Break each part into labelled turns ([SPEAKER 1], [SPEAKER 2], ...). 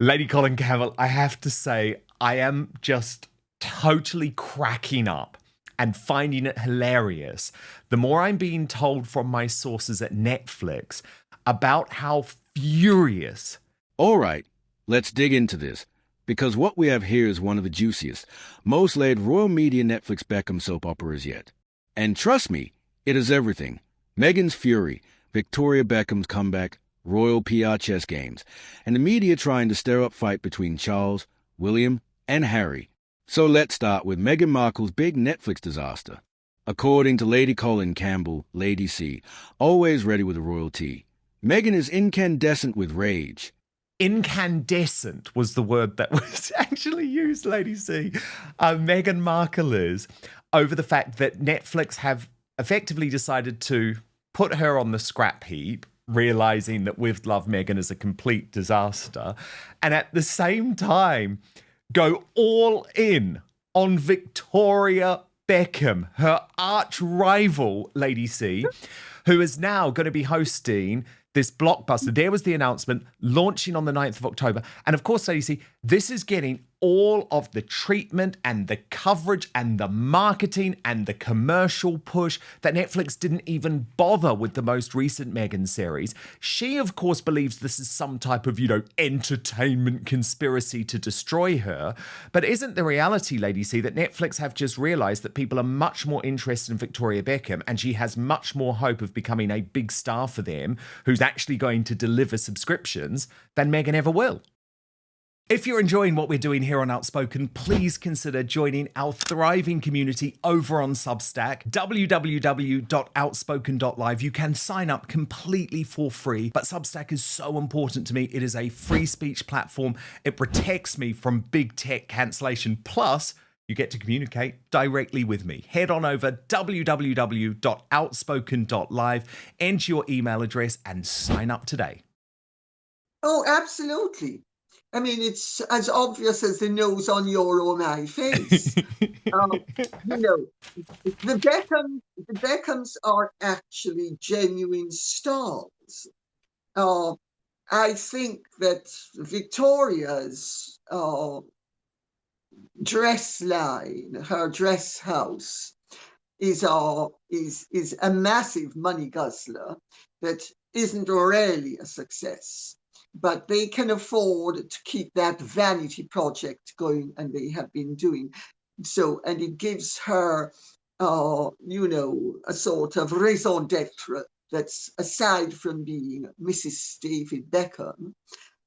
[SPEAKER 1] Lady Colin Campbell, I have to say, I am just totally cracking up and finding it hilarious. The more I'm being told from my sources at Netflix about how furious.
[SPEAKER 2] All right, let's dig into this, because what we have here is one of the juiciest, most laid royal media Netflix Beckham soap operas yet. And trust me, it is everything. Meghan's fury, Victoria Beckham's comeback, royal PR chess games, and the media trying to stir up fight between Charles, William, and Harry. So let's start with Meghan Markle's big Netflix disaster. According to Lady Colin Campbell, Lady C, always ready with a royal tea, Meghan is incandescent with rage.
[SPEAKER 1] Incandescent was the word that was actually used, Lady C. Meghan Markle is, over the fact that Netflix have effectively decided to put her on the scrap heap, realizing that With Love Meghan is a complete disaster, and at the same time go all in on Victoria Beckham, her arch rival, Lady C, who is now going to be hosting this blockbuster. There was the announcement, launching on the 9th of October. And of course, Lady C, this is getting all of the treatment and the coverage and the marketing and the commercial push that Netflix didn't even bother with the most recent Meghan series. She, of course, believes this is some type of, entertainment conspiracy to destroy her. But isn't the reality, Lady C, that Netflix have just realized that people are much more interested in Victoria Beckham, and she has much more hope of becoming a big star for them, who's actually going to deliver subscriptions, than Meghan ever will? If you're enjoying what we're doing here on Outspoken, please consider joining our thriving community over on Substack, www.outspoken.live. You can sign up completely for free, but Substack is so important to me. It is a free speech platform. It protects me from big tech cancellation. Plus, you get to communicate directly with me. Head on over www.outspoken.live, enter your email address, and sign up today.
[SPEAKER 3] Oh, absolutely. I mean, it's as obvious as the nose on your own eye face. The Beckhams are actually genuine stars. I think that Victoria's dress line, her dress house, is a massive money guzzler that isn't really a success. But they can afford to keep that vanity project going, and they have been doing so. And it gives her, a sort of raison d'etre that's aside from being Mrs. David Beckham,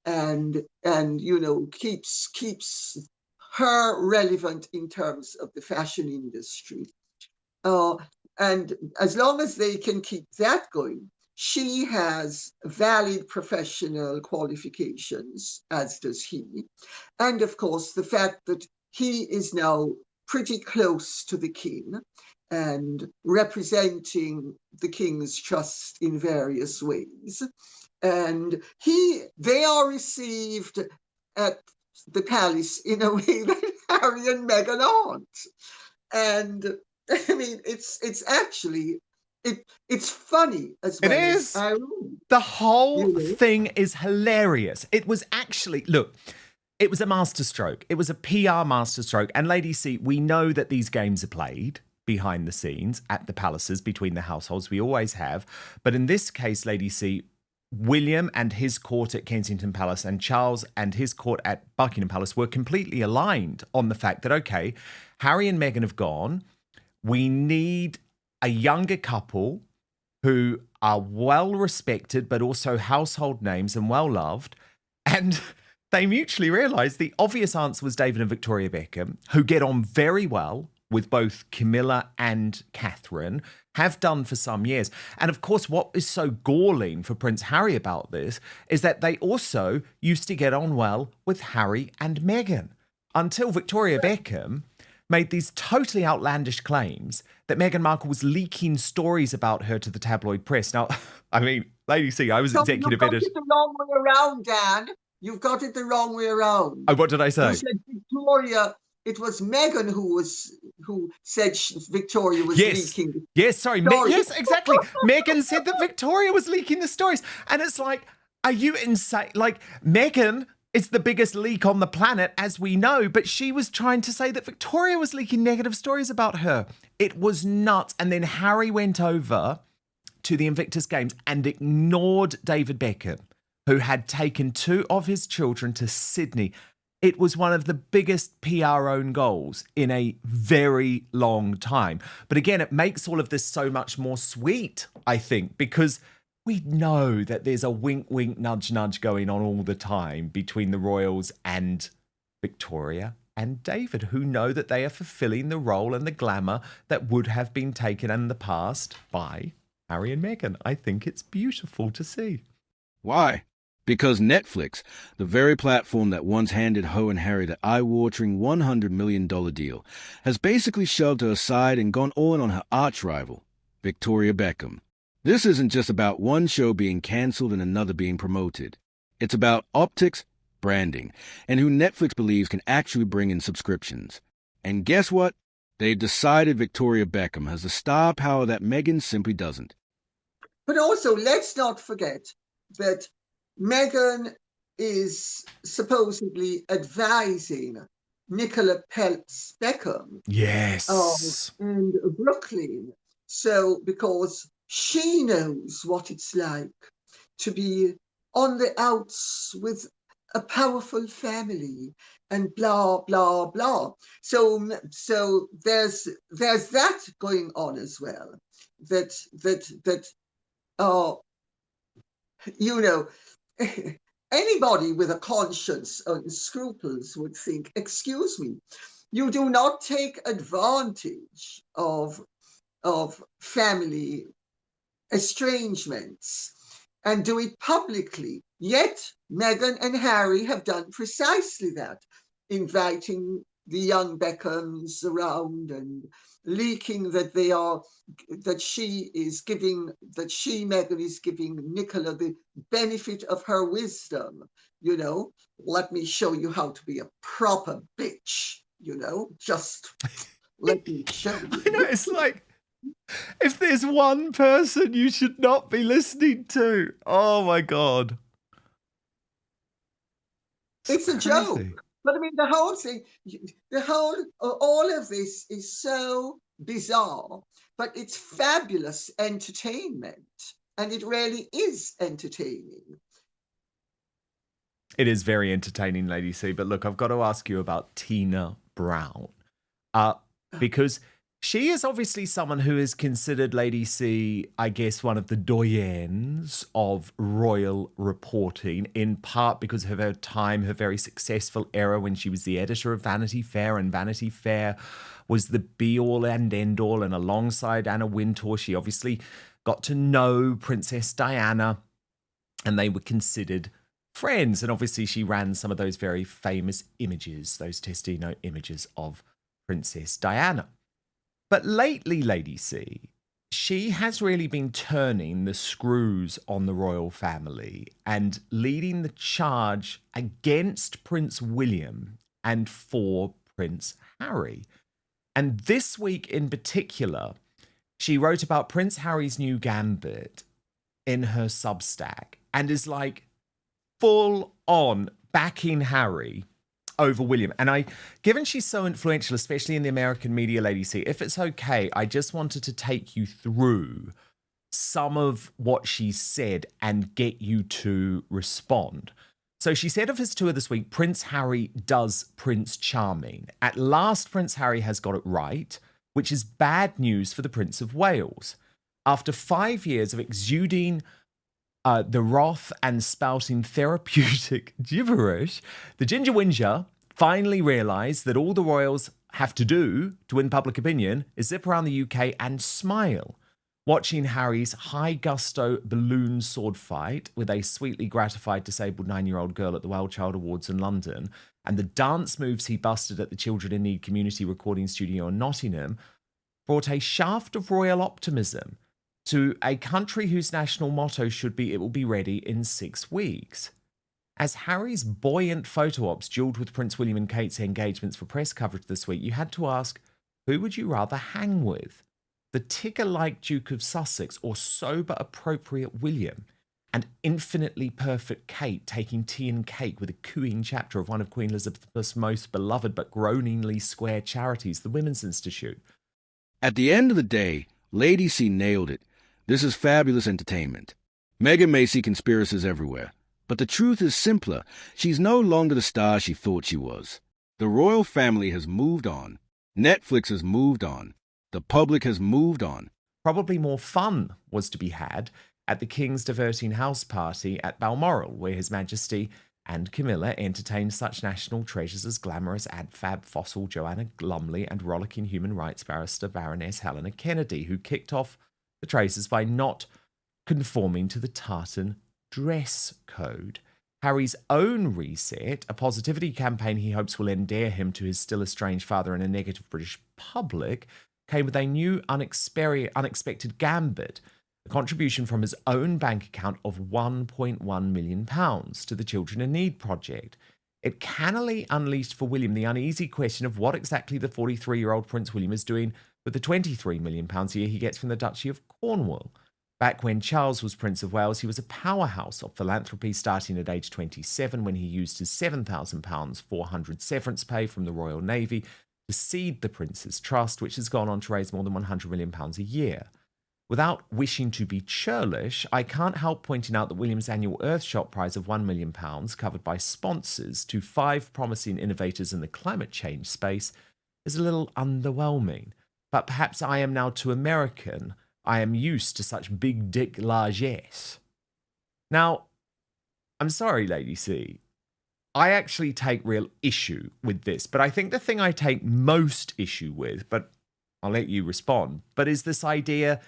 [SPEAKER 3] and keeps her relevant in terms of the fashion industry. And as long as they can keep that going, she has valid professional qualifications, as does he. And of course, the fact that he is now pretty close to the king and representing the king's trust in various ways. And they are received at the palace in a way that Harry and Meghan aren't. And I mean, it's actually... It's funny as well.
[SPEAKER 1] It is. The whole thing is hilarious. It was actually, look, it was a masterstroke. It was a PR masterstroke. And Lady C, we know that these games are played behind the scenes at the palaces between the households. We always have. But in this case, Lady C, William and his court at Kensington Palace and Charles and his court at Buckingham Palace were completely aligned on the fact that, okay, Harry and Meghan have gone. We need a younger couple who are well respected, but also household names and well loved. And they mutually realized the obvious answer was David and Victoria Beckham, who get on very well with both Camilla and Catherine, have done for some years. And of course, what is so galling for Prince Harry about this is that they also used to get on well with Harry and Meghan, until Victoria Beckham made these totally outlandish claims that Meghan Markle was leaking stories about her to the tabloid press. Now, I mean, Lady C, I was executive editor.
[SPEAKER 3] You've got it the wrong way around, Dan. You've got it the wrong way around.
[SPEAKER 1] Oh, what did I say?
[SPEAKER 3] You said Victoria. It was Meghan who said Victoria was leaking.
[SPEAKER 1] Yes, sorry. Yes, exactly. Meghan said that Victoria was leaking the stories. And it's like, are you insane? Like, Meghan It's the biggest leak on the planet, as we know, but she was trying to say that Victoria was leaking negative stories about her. It was nuts. And then Harry went over to the Invictus Games and ignored David Beckham, who had taken 2 of his children to Sydney. It was one of the biggest PR own goals in a very long time. But again, it makes all of this so much more sweet, I think, because we know that there's a wink, wink, nudge, nudge going on all the time between the royals and Victoria and David, who know that they are fulfilling the role and the glamour that would have been taken in the past by Harry and Meghan. I think it's beautiful to see.
[SPEAKER 2] Why? Because Netflix, the very platform that once handed Ho and Harry the eye-watering $100 million deal, has basically shoved her aside and gone all in on her arch-rival, Victoria Beckham. This isn't just about one show being cancelled and another being promoted. It's about optics, branding, and who Netflix believes can actually bring in subscriptions. And guess what? They've decided Victoria Beckham has the star power that Meghan simply doesn't.
[SPEAKER 3] But also, let's not forget that Meghan is supposedly advising Nicola Peltz Beckham
[SPEAKER 1] Yes.
[SPEAKER 3] and Brooklyn. So, because she knows what it's like to be on the outs with a powerful family and blah, blah, blah. So there's that going on as well. You know, anybody with a conscience and scruples would think, excuse me, you do not take advantage of family estrangements and do it publicly. Yet Meghan and Harry have done precisely that, inviting the young Beckhams around and leaking that Meghan is giving Nicola the benefit of her wisdom. Let me show you how to be a proper bitch, just let me show you.
[SPEAKER 1] I know, it's like, if there's one person you should not be listening to, oh my God.
[SPEAKER 3] It's a joke. But I mean, the whole thing, all of this is so bizarre, but it's fabulous entertainment. And it really is entertaining.
[SPEAKER 1] It is very entertaining, Lady C. But look, I've got to ask you about Tina Brown. Because she is obviously someone who is considered, Lady C, I guess, one of the doyens of royal reporting, in part because of her time, her very successful era when she was the editor of Vanity Fair, and Vanity Fair was the be-all and end-all. And alongside Anna Wintour, she obviously got to know Princess Diana, and they were considered friends. And obviously she ran some of those very famous images, those Testino images of Princess Diana. But lately, Lady C, she has really been turning the screws on the royal family and leading the charge against Prince William and for Prince Harry. And this week in particular, she wrote about Prince Harry's new gambit in her Substack and is like full on backing Harry over William. And given she's so influential, especially in the American media, Lady C, if it's okay, I just wanted to take you through some of what she said and get you to respond. So she said of his tour this week, Prince Harry does Prince Charming. At last, Prince Harry has got it right, which is bad news for the Prince of Wales. After 5 years of exuding the wrath and spouting therapeutic gibberish, the Ginger Whinger finally realised that all the royals have to do to win public opinion is zip around the UK and smile, watching Harry's high gusto balloon sword fight with a sweetly gratified disabled 9-year-old girl at the Wild Child Awards in London, and the dance moves he busted at the Children in Need community recording studio in Nottingham, brought a shaft of royal optimism to a country whose national motto should be, "It will be ready in 6 weeks." As Harry's buoyant photo ops duelled with Prince William and Kate's engagements for press coverage this week, you had to ask, who would you rather hang with? The Tigger-like Duke of Sussex or sober, appropriate William? and infinitely perfect Kate taking tea and cake with a cooing chapter of one of Queen Elizabeth's most beloved but groaningly square charities, the Women's Institute.
[SPEAKER 2] At the end of the day, Lady C nailed it. This is fabulous entertainment. Meghan may see conspiracies everywhere, but the truth is simpler. She's no longer the star she thought she was. The royal family has moved on. Netflix has moved on. The public has moved on.
[SPEAKER 1] Probably more fun was to be had at the King's diverting house party at Balmoral, where His Majesty and Camilla entertained such national treasures as glamorous ad-fab fossil Joanna Lumley and rollicking human rights barrister Baroness Helena Kennedy, who kicked off the traces by not conforming to the tartan dress code. Harry's own reset, a positivity campaign he hopes will endear him to his still estranged father and a negative British public, came with a new unexpected gambit, a contribution from his own bank account of £1.1 million to the Children in Need project. It cannily unleashed for William the uneasy question of what exactly the 43-year-old Prince William is doing with the £23 million a year he gets from the Duchy of Cornwall. Back when Charles was Prince of Wales, he was a powerhouse of philanthropy, starting at age 27 when he used his £7,000 400 severance pay from the Royal Navy to seed the Prince's Trust, which has gone on to raise more than £100 million a year. Without wishing to be churlish, I can't help pointing out that William's annual Earthshot prize of £1 million, covered by sponsors to 5 promising innovators in the climate change space, is a little underwhelming. But perhaps I am now too American. I am used to such big dick largesse. Now, I'm sorry, Lady C. I actually take real issue with this, but I think the thing I take most issue with, but I'll let you respond, but is this idea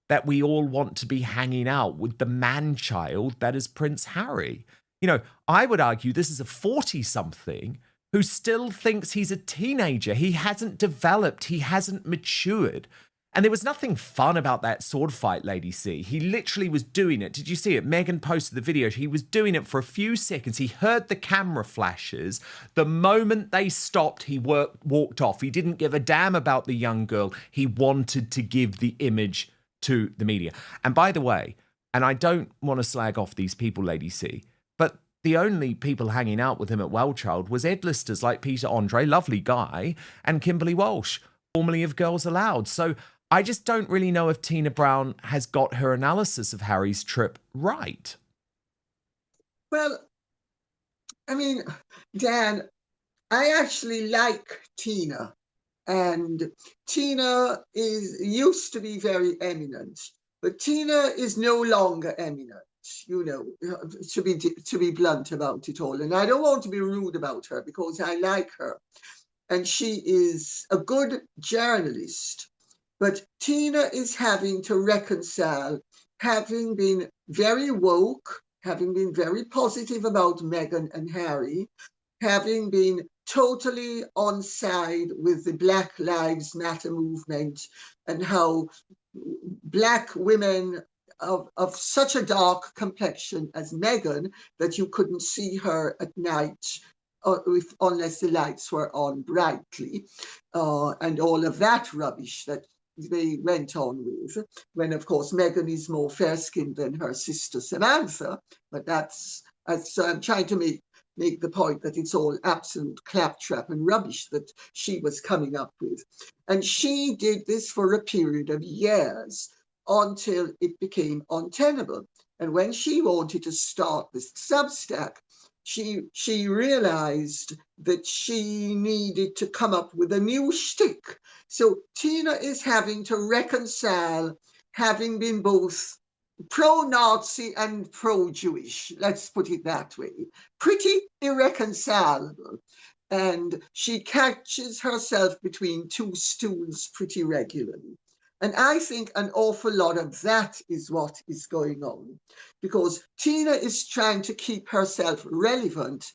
[SPEAKER 1] that we all want to be hanging out with the man-child that is Prince Harry. You know, I would argue this is a 40-something who still thinks he's a teenager. He hasn't developed. He hasn't matured. And there was nothing fun about that sword fight, Lady C. He literally was doing it. Did you see it? Meghan posted the video. He was doing it for a few seconds. He heard the camera flashes. The moment they stopped, he walked off. He didn't give a damn about the young girl. He wanted to give the image to the media. And by the way, and I don't want to slag off these people, Lady C, but the only people hanging out with him at Wellchild was Ed-listers like Peter Andre, lovely guy, and Kimberly Walsh, formerly of Girls Aloud. So I just don't really know if Tina Brown has got her analysis of Harry's trip right.
[SPEAKER 3] Well, I mean, Dan, I actually like Tina. And Tina used to be very eminent, but Tina is no longer eminent, you know, to be blunt about it all. And I don't want to be rude about her because I like her. And she is a good journalist. But Tina is having to reconcile having been very woke, having been very positive about Meghan and Harry, having been totally on side with the Black Lives Matter movement and how Black women of such a dark complexion as Meghan that you couldn't see her at night unless the lights were on brightly, and all of that rubbish that they went on with, when of course Meghan is more fair-skinned than her sister Samantha, but that's I'm trying to make the point that it's all absolute claptrap and rubbish that she was coming up with. And she did this for a period of years until it became untenable. And when she wanted to start this Substack, she realized that she needed to come up with a new shtick. So Tina is having to reconcile having been both pro-Nazi and pro-Jewish, let's put it that way, pretty irreconcilable. And she catches herself between two stools pretty regularly. And I think an awful lot of that is what is going on, because Tina is trying to keep herself relevant,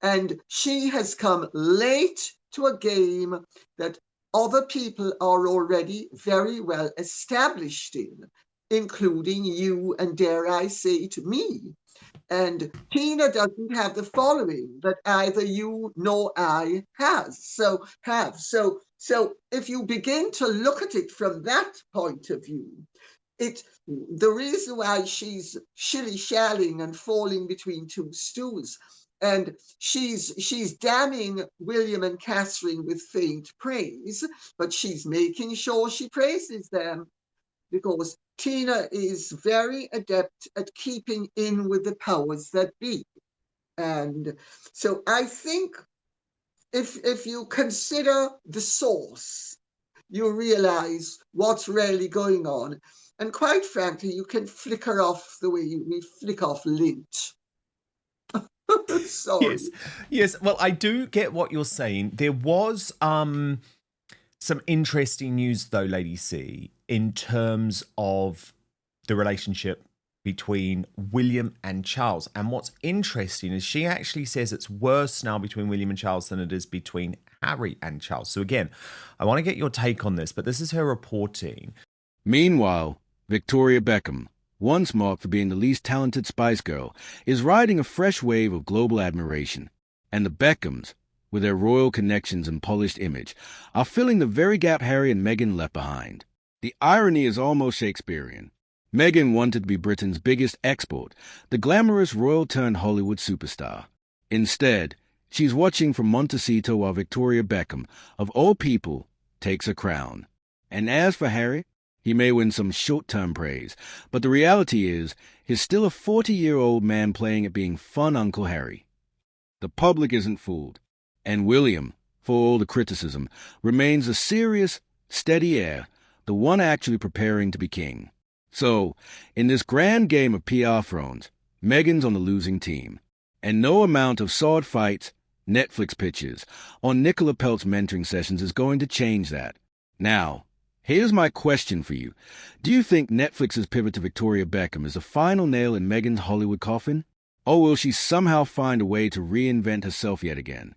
[SPEAKER 3] and she has come late to a game that other people are already very well established in, including you and, dare I say it, me. And Tina doesn't have the following that either you nor I have. So if you begin to look at it from that point of view, the reason why she's shilly-shallying and falling between two stools, and she's damning William and Catherine with faint praise, but she's making sure she praises them, because Tina is very adept at keeping in with the powers that be. And so I think if you consider the source, you realize what's really going on. And quite frankly, you can flicker off the way we flick off lint. Sorry.
[SPEAKER 1] Yes, yes. Well, I do get what you're saying. There was some interesting news, though, Lady C, in terms of the relationship between William and Charles. And what's interesting is she actually says it's worse now between William and Charles than it is between Harry and Charles. So again, I want to get your take on this, but this is her reporting.
[SPEAKER 2] Meanwhile, Victoria Beckham, once marked for being the least talented Spice Girl, is riding a fresh wave of global admiration. And the Beckhams, with their royal connections and polished image, are filling the very gap Harry and Meghan left behind. The irony is almost Shakespearean. Meghan wanted to be Britain's biggest export, the glamorous royal-turned-Hollywood superstar. Instead, she's watching from Montecito while Victoria Beckham, of all people, takes a crown. And as for Harry, he may win some short-term praise, but the reality is he's still a 40-year-old man playing at being fun Uncle Harry. The public isn't fooled, and William, for all the criticism, remains a serious, steady heir, the one actually preparing to be king. So, in this grand game of PR thrones, Meghan's on the losing team. And no amount of sword fights, Netflix pitches, or Nicola Peltz mentoring sessions is going to change that. Now, here's my question for you. Do you think Netflix's pivot to Victoria Beckham is the final nail in Meghan's Hollywood coffin? Or will she somehow find a way to reinvent herself yet again?